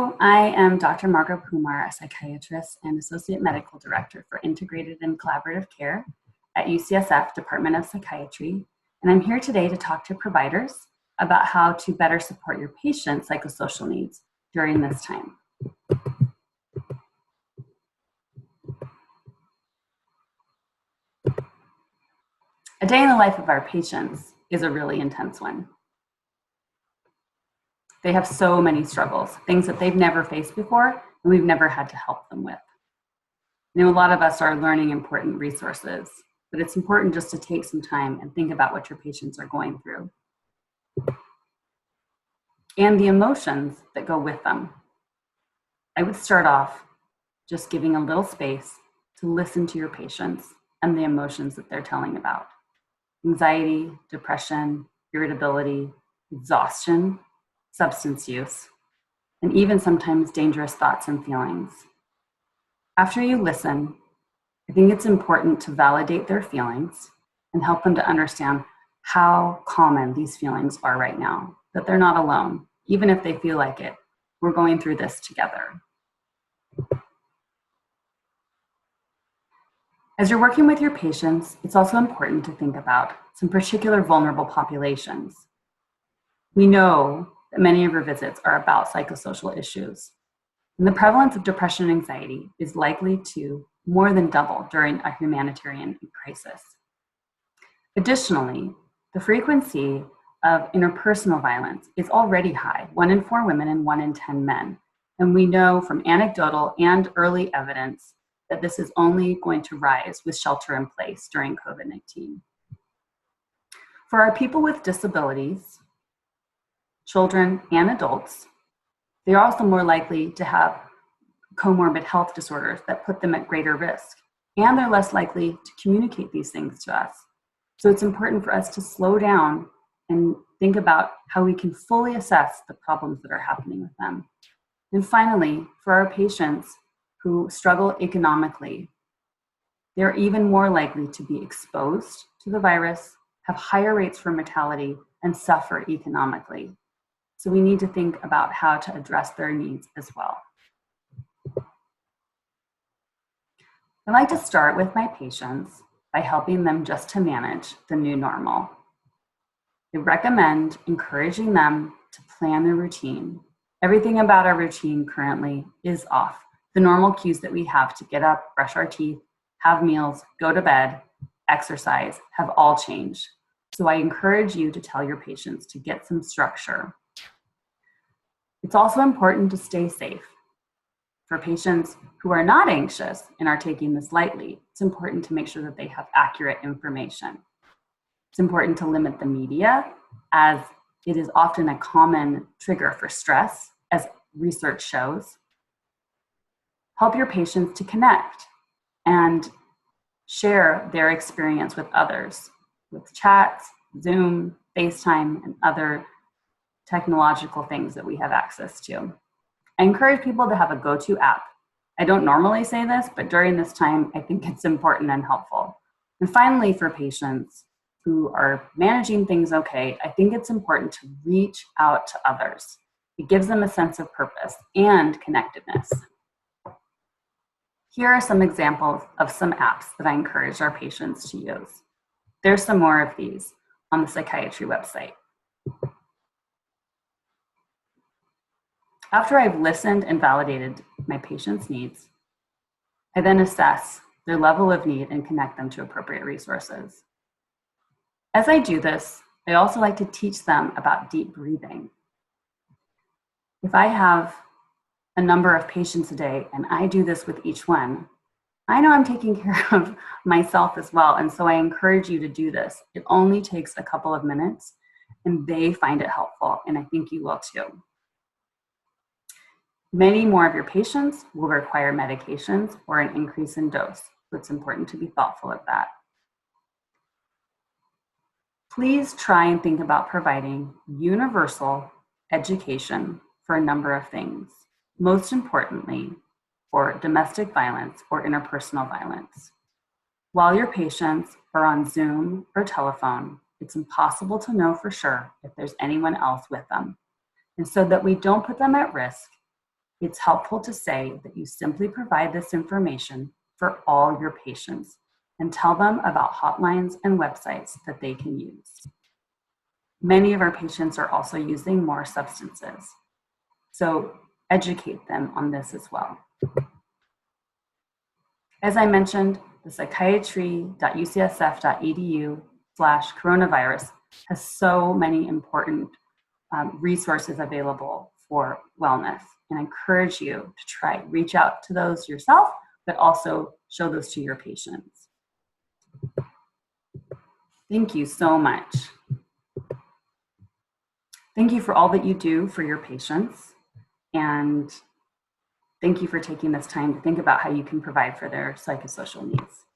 Hello, I am Dr. Margo Pumar, a psychiatrist and Associate Medical Director for Integrated and Collaborative Care at UCSF Department of Psychiatry, and I'm here today to talk to providers about how to better support your patients' psychosocial needs during this time. A day in the life of our patients is a really intense one. They have so many struggles, things that they've never faced before and we've never had to help them with. You know, a lot of us are learning important resources, but it's important just to take some time and think about what your patients are going through and the emotions that go with them. I would start off just giving a little space to listen to your patients and the emotions that they're telling about. Anxiety, depression, irritability, exhaustion, substance use, and even sometimes dangerous thoughts and feelings. After you listen, I think it's important to validate their feelings and help them to understand how common these feelings are right now, that they're not alone, even if they feel like it. We're going through this together. As you're working with your patients, it's also important to think about some particular vulnerable populations. We know that many of your visits are about psychosocial issues, and the prevalence of depression and anxiety is likely to more than double during a humanitarian crisis. Additionally, the frequency of interpersonal violence is already high, 1 in 4 women and 1 in 10 men. And we know from anecdotal and early evidence that this is only going to rise with shelter in place during COVID-19. For our people with disabilities, children and adults, they are also more likely to have comorbid health disorders that put them at greater risk, and they're less likely to communicate these things to us. So it's important for us to slow down and think about how we can fully assess the problems that are happening with them. And finally, for our patients who struggle economically, they're even more likely to be exposed to the virus, have higher rates for mortality, and suffer economically. So we need to think about how to address their needs as well. I like to start with my patients by helping them just to manage the new normal. I recommend encouraging them to plan their routine. Everything about our routine currently is off. The normal cues that we have to get up, brush our teeth, have meals, go to bed, exercise have all changed. So I encourage you to tell your patients to get some structure. It's also important to stay safe. For patients who are not anxious and are taking this lightly, it's important to make sure that they have accurate information. It's important to limit the media, as it is often a common trigger for stress, as research shows. Help your patients to connect and share their experience with others, with chats, Zoom, FaceTime, and other technological things that we have access to. I encourage people to have a go-to app. I don't normally say this, but during this time, I think it's important and helpful. And finally, for patients who are managing things okay, I think it's important to reach out to others. It gives them a sense of purpose and connectedness. Here are some examples of some apps that I encourage our patients to use. There's some more of these on the psychiatry website. After I've listened and validated my patient's needs, I then assess their level of need and connect them to appropriate resources. As I do this, I also like to teach them about deep breathing. If I have a number of patients a day and I do this with each one, I know I'm taking care of myself as well. And so I encourage you to do this. It only takes a couple of minutes and they find it helpful. And I think you will too. Many more of your patients will require medications or an increase in dose. So it's important to be thoughtful of that. Please try and think about providing universal education for a number of things. Most importantly, for domestic violence or interpersonal violence. While your patients are on Zoom or telephone, it's impossible to know for sure if there's anyone else with them. And so that we don't put them at risk, it's helpful to say that you simply provide this information for all your patients and tell them about hotlines and websites that they can use. Many of our patients are also using more substances, so educate them on this as well. As I mentioned, the psychiatry.ucsf.edu/coronavirus has so many important resources available for wellness, and I encourage you to reach out to those yourself, but also show those to your patients. Thank you so much. Thank you for all that you do for your patients, and thank you for taking this time to think about how you can provide for their psychosocial needs.